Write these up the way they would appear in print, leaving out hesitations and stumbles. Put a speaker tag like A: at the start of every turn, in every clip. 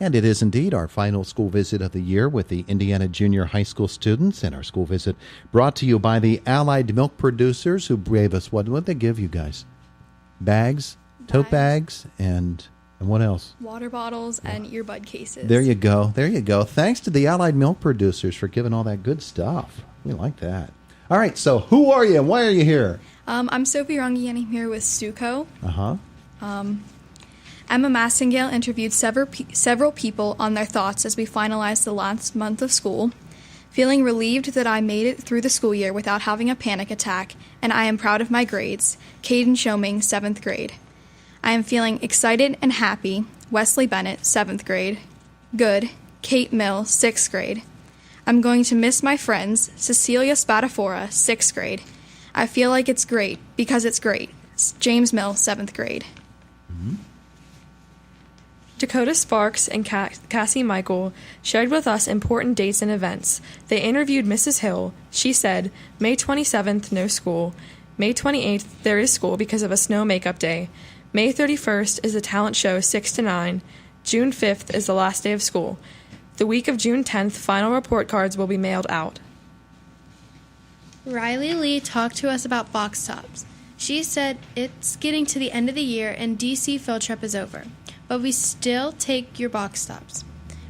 A: And it is indeed our final school visit of the year with the Indiana Junior High School students. And our school visit brought to you by the Allied Milk Producers, who gave us, what did they give you guys? Bags, tote bags, and what else?
B: Water bottles and earbud cases.
A: There you go. There you go. Thanks to the Allied Milk Producers for giving all that good stuff. We like that. All right, so who are you and why are you here?
B: I'm Sophie Runge, and I'm here with Stuco. Emma Massingale interviewed several people on their thoughts as we finalized the last month of school. Feeling relieved that I made it through the school year without having a panic attack, and I am proud of my grades. Caden Shoming, 7th grade. I am feeling excited and happy. Wesley Bennett, 7th grade. Good. Kate Mill, 6th grade. I'm going to miss my friends. Cecilia Spadafora, 6th grade. I feel like it's great because it's great. James Mill, 7th grade.
C: Dakota Sparks and Cassie Michael shared with us important dates and events. They interviewed Mrs. Hill. She said, May 27th, no school. May 28th, there is school because of a snow makeup day. May 31st is a talent show 6 to 9. June 5th is the last day of school. The week of June 10th, final report cards will be mailed out.
D: Riley Lee talked to us about box tops. She said it's getting to the end of the year and DC field trip is over. But we still take your box tops.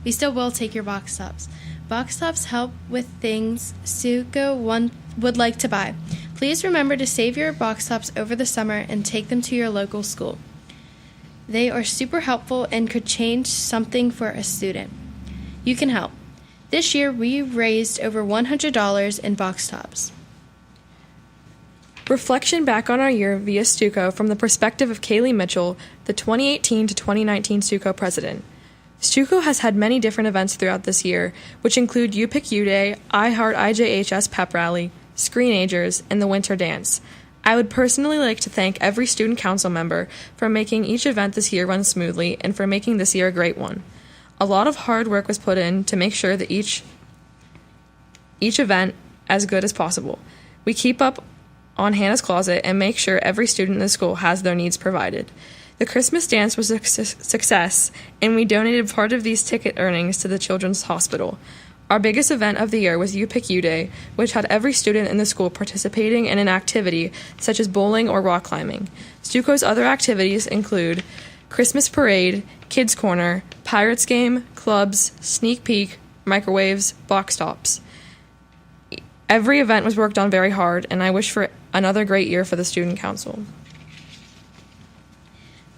D: We still will take your box tops. Box tops help with things Suko would like to buy. Please remember to save your box tops over the summer and take them to your local school. They are super helpful and could change something for a student. You can help. This year we raised over $100 in box tops.
C: Reflection back on our year via Stuco from the perspective of Kaylee Mitchell, the 2018 to 2019 Stuco president. Stuco has had many different events throughout this year, which include You Pick You Day, I Heart IJHS Pep Rally, Screenagers, and the Winter Dance. I would personally like to thank every student council member for making each event this year run smoothly and for making this year a great one. A lot of hard work was put in to make sure that each event as good as possible. We keep up on Hannah's Closet and make sure every student in the school has their needs provided. The Christmas dance was a success, and we donated part of these ticket earnings to the Children's Hospital. Our biggest event of the year was You Pick You Day, which had every student in the school participating in an activity such as bowling or rock climbing. Stuco's other activities include Christmas Parade, Kids Corner, Pirates Game, clubs, sneak peek, microwaves, box tops. Every event was worked on very hard, and I wish for another great year for the Student Council.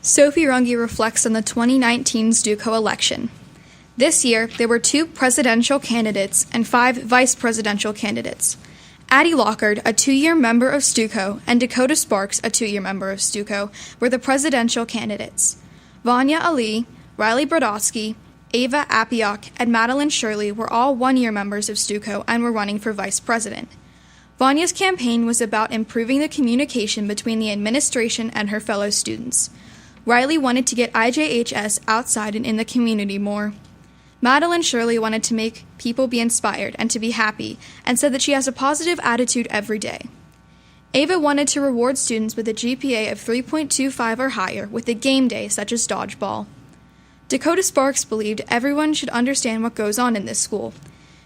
B: Sophie Runge reflects on the 2019 Stuco election. This year, there were 2 presidential candidates and 5 vice presidential candidates. Addie Lockard, a 2-year member of Stuco, and Dakota Sparks, a 2-year member of Stuco, were the presidential candidates. Vanya Ali, Riley Brodowski, Ava Apiak, and Madeline Shirley were all 1-year members of Stuco and were running for vice president. Vanya's campaign was about improving the communication between the administration and her fellow students. Riley wanted to get IJHS outside and in the community more. Madeline Shirley wanted to make people be inspired and to be happy, and said that she has a positive attitude every day. Ava wanted to reward students with a GPA of 3.25 or higher with a game day such as dodgeball. Dakota Sparks believed everyone should understand what goes on in this school.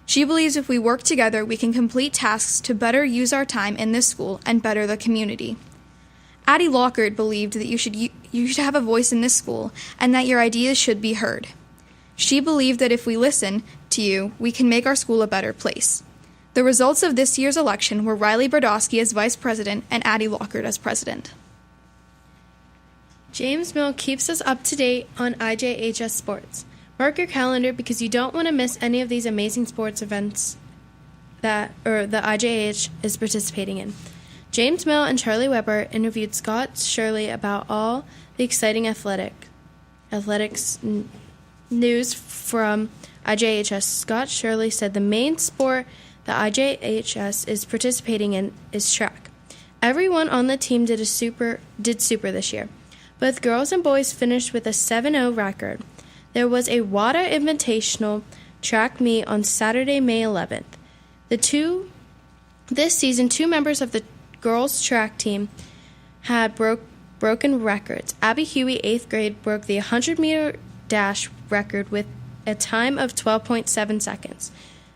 B: She believes if we work together, we can complete tasks to better use our time in this school and better the community. Addie Lockard believed that you should have a voice in this school and that your ideas should be heard. She believed that if we listen to you, we can make our school a better place. The results of this year's election were Riley Brodowski as vice president and Addie Lockard as president.
D: James Mill keeps us up to date on IJHS sports. Mark your calendar because you don't want to miss any of these amazing sports events that the IJH is participating in. James Mill and Charlie Weber interviewed Scott Shirley about all the exciting athletics news from IJHS. Scott Shirley said the main sport the IJHS is participating in is track. Everyone on the team did super this year. Both girls and boys finished with a 7-0 record. There was a WADA Invitational track meet on Saturday, May 11th. This season, 2 members of the girls' track team had broken records. Abby Huey, 8th grade, broke the 100-meter dash record with a time of 12.7 seconds.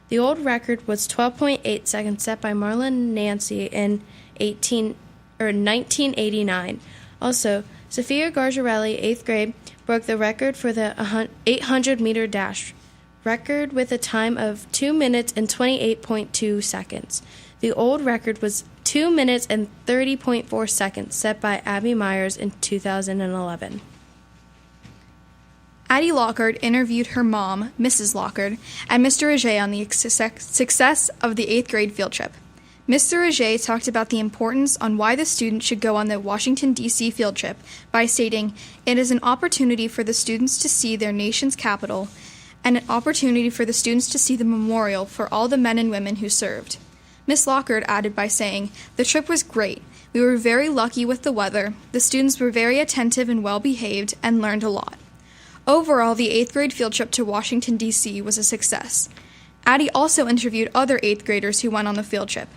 D: The old record was 12.8 seconds set by Marlon Nancy in 1989. Also, Sophia Gargarelli, 8th grade, broke the record for the 800-meter dash record with a time of 2 minutes and 28.2 seconds. The old record was 2 minutes and 30.4 seconds set by Abby Myers in 2011.
B: Addie Lockhart interviewed her mom, Mrs. Lockhart, and Mr. Ajay on the success of the 8th grade field trip. Mr. Ajay talked about the importance on why the students should go on the Washington, D.C. field trip by stating, "It is an opportunity for the students to see their nation's capital and an opportunity for the students to see the memorial for all the men and women who served." Miss Lockhart added by saying, "The trip was great. We were very lucky with the weather. The students were very attentive and well behaved and learned a lot." Overall, the 8th grade field trip to Washington, D.C. was a success. Addie also interviewed other 8th graders who went on the field trip.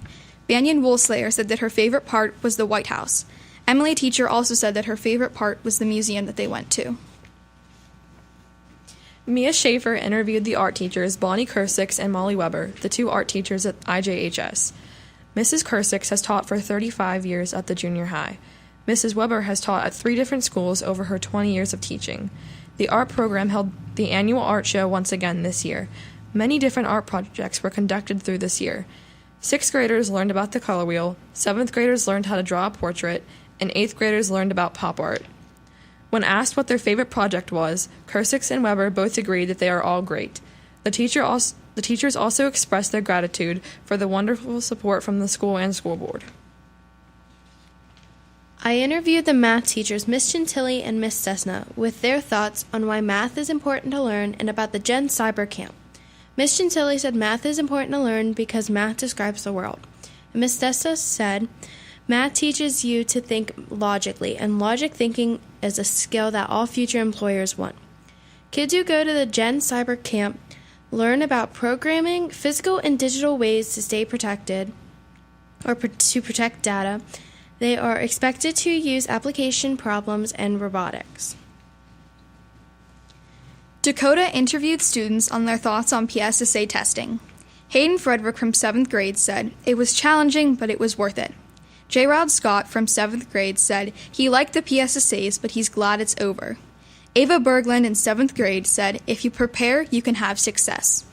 B: Banyan Woolslayer said that her favorite part was the White House. Emily Teacher also said that her favorite part was the museum that they went to.
C: Mia Schaefer interviewed the art teachers Bonnie Kursix and Molly Weber, the 2 art teachers at IJHS. Mrs. Kursix has taught for 35 years at the junior high. Mrs. Weber has taught at 3 different schools over her 20 years of teaching. The art program held the annual art show once again this year. Many different art projects were conducted through this year. 6th graders learned about the color wheel, 7th graders learned how to draw a portrait, and 8th graders learned about pop art. When asked what their favorite project was, Kursix and Weber both agreed that they are all great. The teachers also expressed their gratitude for the wonderful support from the school and school board.
D: I interviewed the math teachers, Miss Chantilly and Miss Cessna, with their thoughts on why math is important to learn and about the Gen Cyber Camp. Miss Chantilly said math is important to learn because math describes the world. And Miss Cessna said math teaches you to think logically, and logic thinking is a skill that all future employers want. Kids who go to the Gen Cyber Camp learn about programming, physical and digital ways to stay protected, or to protect data. They are expected to use application problems and robotics.
B: Dakota interviewed students on their thoughts on PSSA testing. Hayden Frederick from 7th grade said, "It was challenging, but it was worth it." J. Rod Scott from 7th grade said he liked the PSSAs, but he's glad it's over. Ava Berglund in 7th grade said, "If you prepare, you can have success."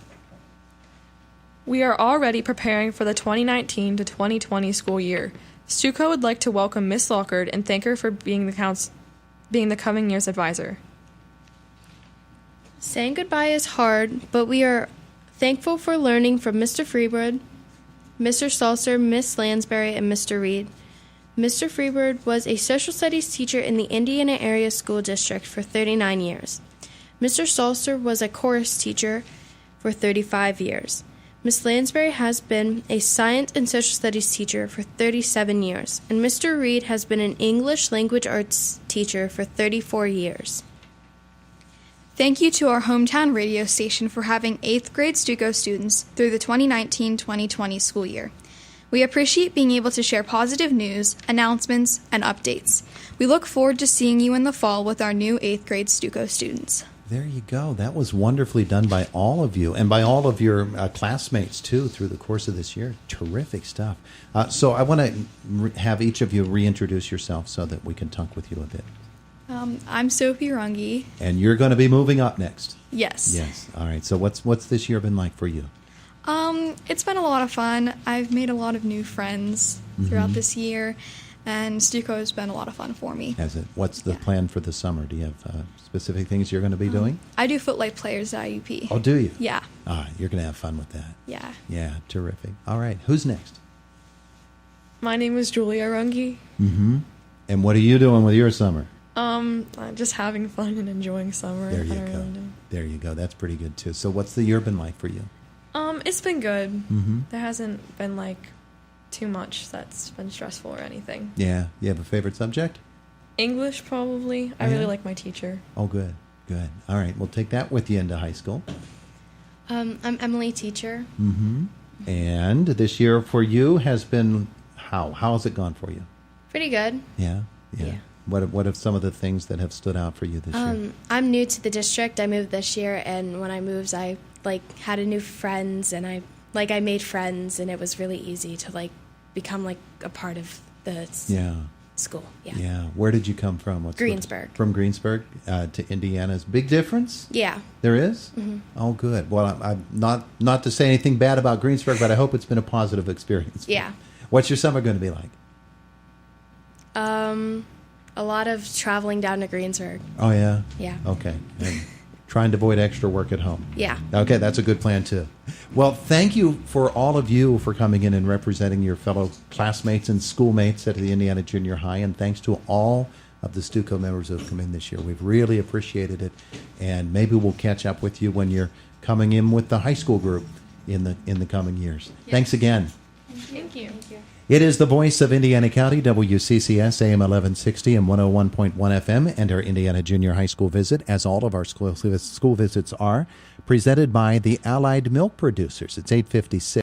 C: We are already preparing for the 2019 to 2020 school year. Stuco would like to welcome Miss Lockhart and thank her for being the coming year's advisor.
D: Saying goodbye is hard, but we are thankful for learning from Mr. Freeburg, Mr. Salser, Miss Lansbury, and Mr. Reed. Mr. Freeburg was a social studies teacher in the Indiana Area School District for 39 years. Mr. Salser was a chorus teacher for 35 years. Miss Lansbury has been a science and social studies teacher for 37 years, and Mr. Reed has been an English language arts teacher for 34 years.
B: Thank you to our hometown radio station for having 8th grade Stuco students through the 2019-2020 school year. We appreciate being able to share positive news, announcements, and updates. We look forward to seeing you in the fall with our new 8th grade Stuco students.
A: There you go. That was wonderfully done by all of you and by all of your classmates, too, through the course of this year. Terrific stuff. So I want to have each of you reintroduce yourself so that we can talk with you a bit.
B: I'm Sophie Runge.
A: And you're going to be moving up next.
B: Yes.
A: Yes. All right. So what's this year been like for you?
B: It's been a lot of fun. I've made a lot of new friends throughout this year, and Stuco has been a lot of fun for me.
A: Has it? What's the plan for the summer? Do you have specific things you're going to be doing?
B: I do Footlight Players at IUP.
A: Oh, do you?
B: Yeah.
A: You're going to have fun with that.
B: Yeah.
A: Yeah, terrific. All right. Who's next?
C: My name is Julia Runge.
A: Mm-hmm. And what are you doing with your summer?
C: Just having fun and enjoying summer.
A: There you go. There you go. That's pretty good, too. So what's the year been like for you?
C: It's been good.
A: Mm-hmm.
C: There hasn't been, too much that's been stressful or anything.
A: Yeah. You have a favorite subject?
C: English, probably. I really like my teacher.
A: Oh, good. Good. All right. We'll take that with you into high school.
D: I'm Emily Teacher.
A: Mm-hmm. And this year for you has been how? How has it gone for you?
D: Pretty good.
A: Yeah.
D: Yeah.
A: What are some of the things that have stood out for you this year?
D: I'm new to the district. I moved this year, and when I moved, I had a new friends, and I made friends, and it was really easy to become a part of the school. Yeah.
A: Yeah. Where did you come from?
D: Greensburg.
A: From Greensburg to Indiana's big difference?
D: Yeah.
A: There is? Mm-hmm. Oh, good. Well, I'm not to say anything bad about Greensburg, but I hope it's been a positive experience.
D: Yeah.
A: What's your summer going to be like?
D: A lot of traveling down to Greensburg.
A: Oh, yeah?
D: Yeah.
A: Okay. And trying to avoid extra work at home.
D: Yeah.
A: Okay, that's a good plan, too. Well, thank you for all of you for coming in and representing your fellow classmates and schoolmates at the Indiana Junior High, and thanks to all of the Stuco members who have come in this year. We've really appreciated it, and maybe we'll catch up with you when you're coming in with the high school group in the coming years. Yes. Thanks again.
C: Thank you. Thank you.
A: It is the voice of Indiana County, WCCS, AM 1160 and 101.1 FM, and our Indiana Junior High School visit, as all of our school visits are, presented by the Allied Milk Producers. It's 8:56.